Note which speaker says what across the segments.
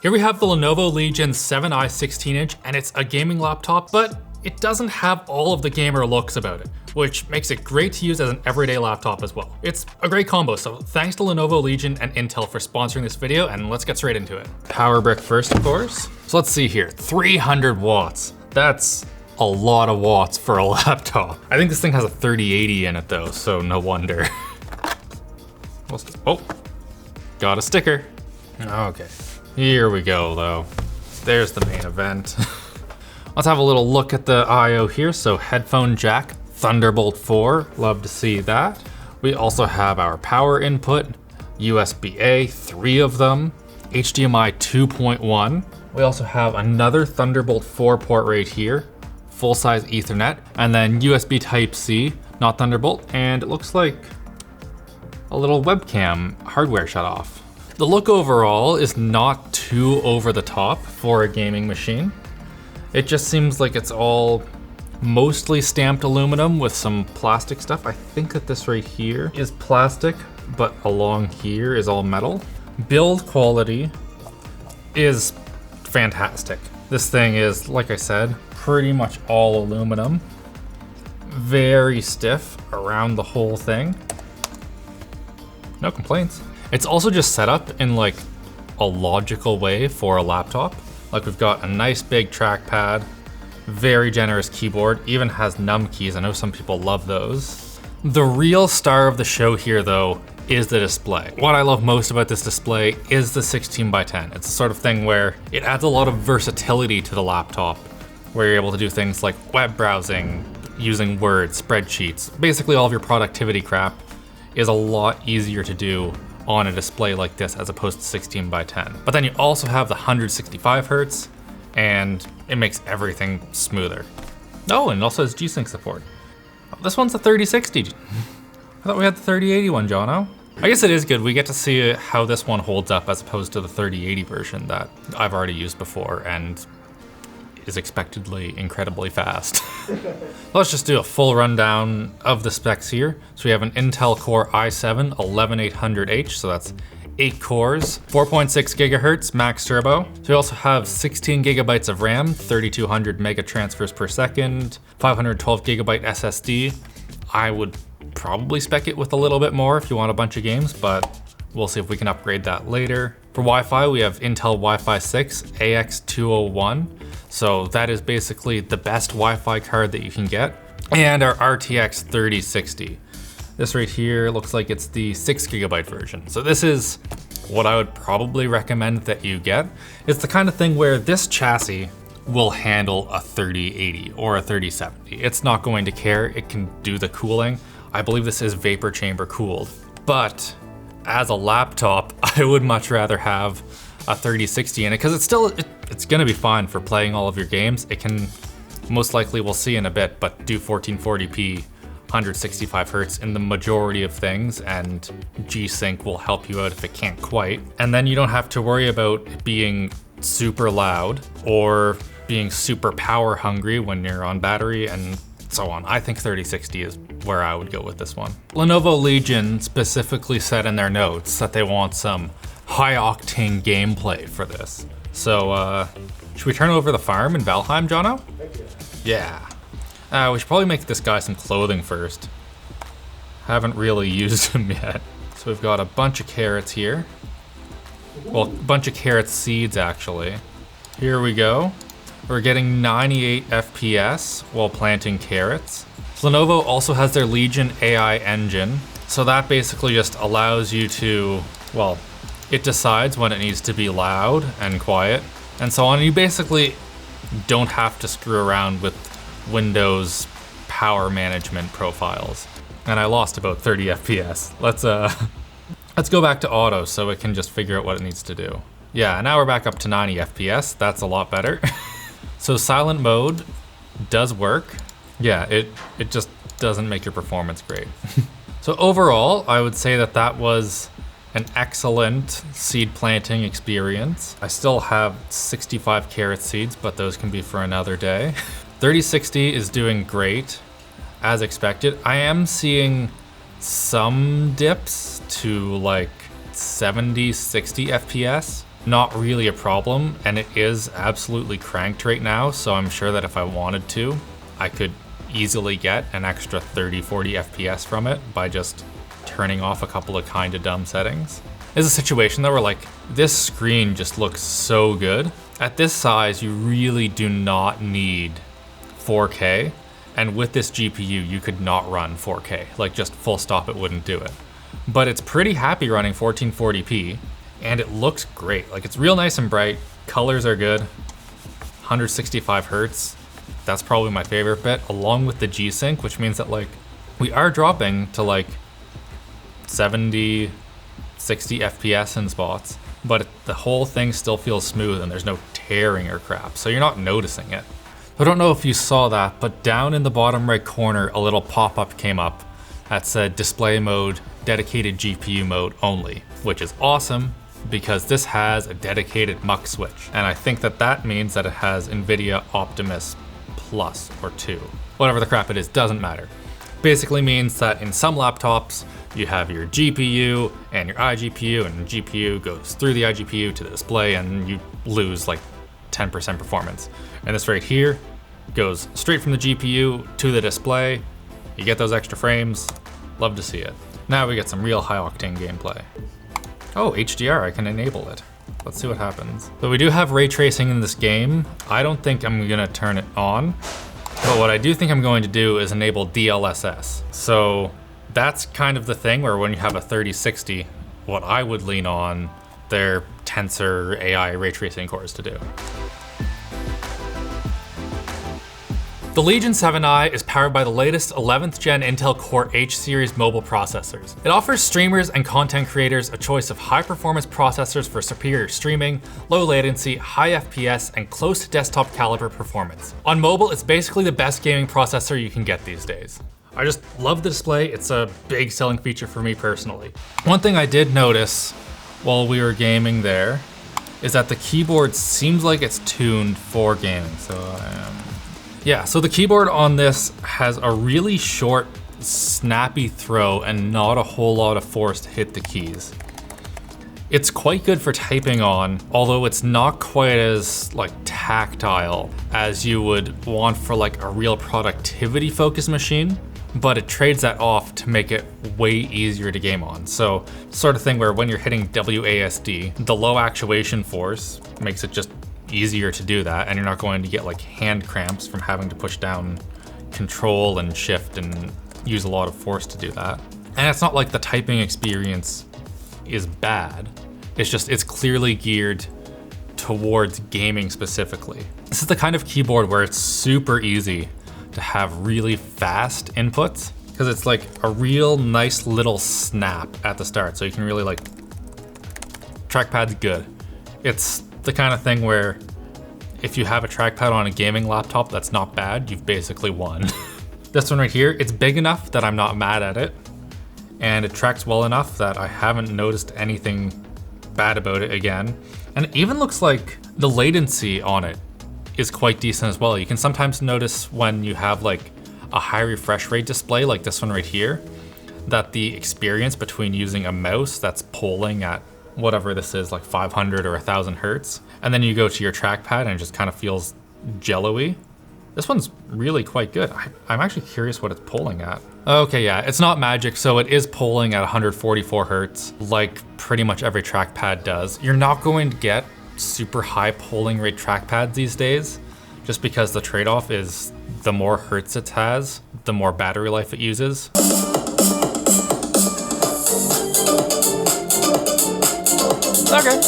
Speaker 1: Here we have the Lenovo Legion 7i 16-inch, and it's a gaming laptop, but it doesn't have all of the gamer looks about it, which makes it great to use as an everyday laptop as well. It's a great combo, so thanks to Lenovo Legion and Intel for sponsoring this video, and let's get straight into it. Power brick first, of course. So let's see here, 300 watts. That's a lot of watts for a laptop. I think this thing has a 3080 in it though, so no wonder. Oh, got a sticker. Okay, here we go though. There's the main event. Let's have a little look at the I/O here. So headphone jack, Thunderbolt 4, love to see that. We also have our power input, USB-A, 3 of them, HDMI 2.1. We also have another Thunderbolt 4 port right here, full-size Ethernet, and then USB Type-C, not Thunderbolt, and it looks like a little webcam hardware shutoff. The look overall is not too over the top for a gaming machine. It just seems like it's all mostly stamped aluminum with some plastic stuff. I think that this right here is plastic, but along here is all metal. Build quality is fantastic. This thing is, like I said, pretty much all aluminum. Very stiff around the whole thing. No complaints. It's also just set up in like a logical way for a laptop. Like we've got a nice big trackpad, very generous keyboard, even has num keys. I know some people love those. The real star of the show here though is the display. What I love most about this display is the 16:10. It's the sort of thing where it adds a lot of versatility to the laptop, where you're able to do things like web browsing, using Word, spreadsheets. Basically all of your productivity crap is a lot easier to do on a display like this as opposed to 16:10. But then you also have the 165 hertz and it makes everything smoother. Oh, and it also has G-Sync support. Oh, this one's a 3060. I thought we had the 3080 one, Jono. I guess it is good. We get to see how this one holds up as opposed to the 3080 version that I've already used before and is expectedly incredibly fast. Let's just do a full rundown of the specs here. So we have an Intel Core i7 11800H, so that's 8 cores, 4.6 gigahertz max turbo. So we also have 16 gigabytes of RAM, 3200 mega transfers per second, 512 gigabyte SSD. I would probably spec it with a little bit more if you want a bunch of games, but we'll see if we can upgrade that later. For Wi-Fi, we have Intel Wi-Fi 6 AX201. So that is basically the best Wi-Fi card that you can get. And our RTX 3060. This right here looks like it's the 6 gigabyte version. So this is what I would probably recommend that you get. It's the kind of thing where this chassis will handle a 3080 or a 3070. It's not going to care, it can do the cooling. I believe this is vapor chamber cooled. But as a laptop, I would much rather have a 3060 in it because it's gonna be fine for playing all of your games. It can, most likely we'll see in a bit, but do 1440p, 165 hertz in the majority of things, and G-Sync will help you out if it can't quite. And then you don't have to worry about it being super loud or being super power hungry when you're on battery and so on. I think 3060 is where I would go with this one. Lenovo Legion specifically said in their notes that they want some high octane gameplay for this. So should we turn over the farm in Valheim, Jono? Yeah. We should probably make this guy some clothing first. Haven't really used him yet. So we've got a bunch of carrots here. Well, a bunch of carrot seeds actually. Here we go. We're getting 98 FPS while planting carrots. Lenovo also has their Legion AI engine. So that basically just allows you to, well, it decides when it needs to be loud and quiet and so on. You basically don't have to screw around with Windows power management profiles. And I lost about 30 FPS. Let's go back to auto so it can just figure out what it needs to do. Yeah, now we're back up to 90 FPS. That's a lot better. So silent mode does work. Yeah, it just doesn't make your performance great. So overall, I would say that that was an excellent seed planting experience. I still have 65 carrot seeds, but those can be for another day. 3060 is doing great, as expected. I am seeing some dips to like 70, 60 FPS, not really a problem, and it is absolutely cranked right now, so I'm sure that if I wanted to, I could easily get an extra 30-40 FPS from it by just turning off a couple of kind of dumb settings. There's a situation though where like, this screen just looks so good. At this size, you really do not need 4K, and with this GPU, you could not run 4K, like just full stop, it wouldn't do it. But it's pretty happy running 1440p, and it looks great. Like, it's real nice and bright, colors are good, 165 Hertz. That's probably my favorite bit, along with the G-Sync, which means that like, we are dropping to like 70, 60 FPS in spots, but the whole thing still feels smooth and there's no tearing or crap, so you're not noticing it. I don't know if you saw that, but down in the bottom right corner, a little pop-up came up that said display mode, dedicated GPU mode only, which is awesome because this has a dedicated mux switch. And I think that that means that it has NVIDIA Optimus Plus or 2. Whatever the crap it is, doesn't matter. Basically means that in some laptops, you have your GPU and your iGPU, and the GPU goes through the iGPU to the display and you lose like 10% performance. And this right here goes straight from the GPU to the display. You get those extra frames, love to see it. Now we get some real high octane gameplay. Oh, HDR, I can enable it. Let's see what happens. So we do have ray tracing in this game. I don't think I'm gonna turn it on, but what I do think I'm going to do is enable DLSS. So that's kind of the thing where when you have a 3060, what I would lean on their Tensor AI ray tracing cores to do. The Legion 7i is powered by the latest 11th gen Intel Core H series mobile processors. It offers streamers and content creators a choice of high performance processors for superior streaming, low latency, high FPS, and close to desktop caliber performance. On mobile, it's basically the best gaming processor you can get these days. I just love the display. It's a big selling feature for me personally. One thing I did notice while we were gaming there is that the keyboard seems like it's tuned for gaming. So the keyboard on this has a really short, snappy throw and not a whole lot of force to hit the keys. It's quite good for typing on, although it's not quite as like tactile as you would want for like a real productivity focused machine, but it trades that off to make it way easier to game on. So sort of thing where when you're hitting WASD, the low actuation force makes it just easier to do that, and you're not going to get like hand cramps from having to push down control and shift and use a lot of force to do that. And it's not like the typing experience is bad. It's just, it's clearly geared towards gaming specifically. This is the kind of keyboard where it's super easy to have really fast inputs because it's like a real nice little snap at the start. So you can really like, trackpad's good. It's the kind of thing where if you have a trackpad on a gaming laptop that's not bad, you've basically won. This one right here, it's big enough that I'm not mad at it, and it tracks well enough that I haven't noticed anything bad about it again. And it even looks like the latency on it is quite decent as well. You can sometimes notice when you have like a high refresh rate display like this one right here, that the experience between using a mouse that's polling at whatever this is, like 500 or 1000 Hertz, and then you go to your trackpad and it just kind of feels jello-y. This one's really quite good. I'm actually curious what it's polling at. Okay, yeah, it's not magic, so it is polling at 144 Hertz, like pretty much every trackpad does. You're not going to get super high polling rate trackpads these days, just because the trade-off is the more Hertz it has, the more battery life it uses. Okay.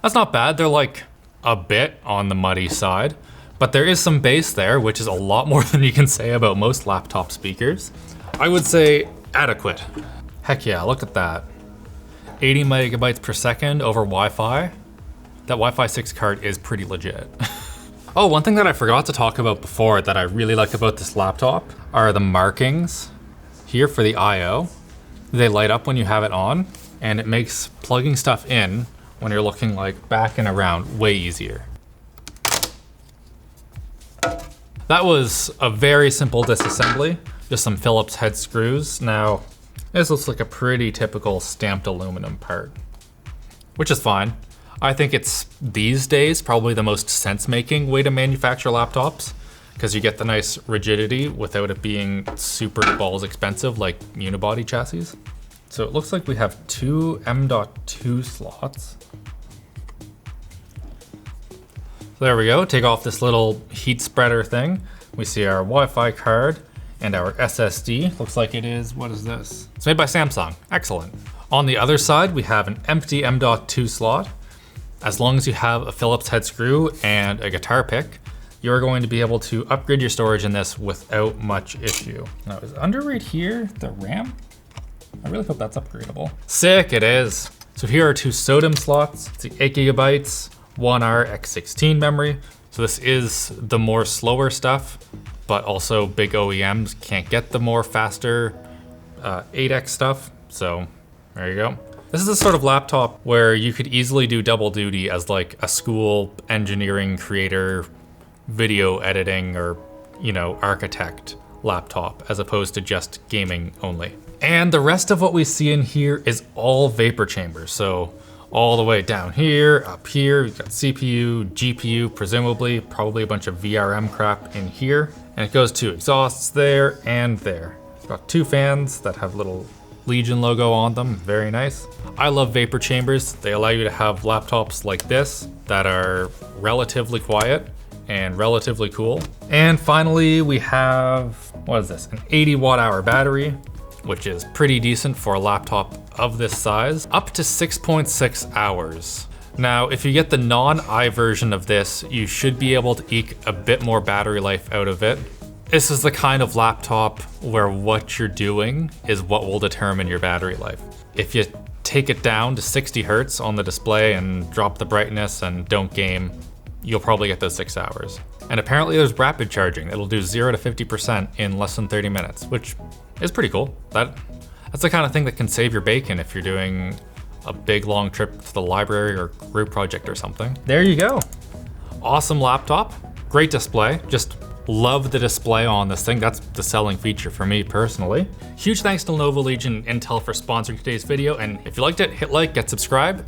Speaker 1: That's not bad. They're like a bit on the muddy side, but there is some bass there, which is a lot more than you can say about most laptop speakers. I would say adequate. Heck yeah, look at that. 80 megabytes per second over Wi-Fi. That Wi-Fi 6 card is pretty legit. Oh, one thing that I forgot to talk about before that I really like about this laptop are the markings here for the I/O. They light up when you have it on, and it makes plugging stuff in when you're looking like back and around way easier. That was a very simple disassembly, just some Phillips head screws. Now, this looks like a pretty typical stamped aluminum part. which is fine. I think it's these days probably the most sense-making way to manufacture laptops, because you get the nice rigidity without it being super balls expensive like unibody chassis. So it looks like we have two M.2 slots. So there we go, take off this little heat spreader thing. We see our Wi-Fi card and our SSD. Looks like it is, what is this? It's made by Samsung, excellent. On the other side, we have an empty M.2 slot. As long as you have a Phillips head screw and a guitar pick, you're going to be able to upgrade your storage in this without much issue. Now, is under right here the RAM? I really hope that's upgradable. Sick, it is. So here are two SODIMM slots. It's 8 gigabytes, 1R X16 memory. So this is the more slower stuff, but also big OEMs can't get the more faster 8X stuff. So there you go. This is a sort of laptop where you could easily do double duty as like a school engineering creator, video editing, or, you know, architect laptop, as opposed to just gaming only. And the rest of what we see in here is all vapor chambers. So all the way down here, up here, we've got CPU, GPU, presumably, probably a bunch of VRM crap in here. And it goes to exhausts there and there. It's got two fans that have little Legion logo on them, very nice. I love vapor chambers. They allow you to have laptops like this that are relatively quiet and relatively cool. And finally, we have, what is this? An 80 watt hour battery, which is pretty decent for a laptop of this size, up to 6.6 hours. Now, if you get the non-I version of this, you should be able to eke a bit more battery life out of it. This is the kind of laptop where what you're doing is what will determine your battery life. If you take it down to 60 hertz on the display and drop the brightness and don't game, you'll probably get those 6 hours. And apparently there's rapid charging. It'll do 0 to 50% in less than 30 minutes, which is pretty cool. That's the kind of thing that can save your bacon if you're doing a big long trip to the library or group project or something. There you go. Awesome laptop, great display. Just love the display on this thing. That's the selling feature for me personally. Huge thanks to Lenovo Legion and Intel for sponsoring today's video. And if you liked it, hit like, get subscribed,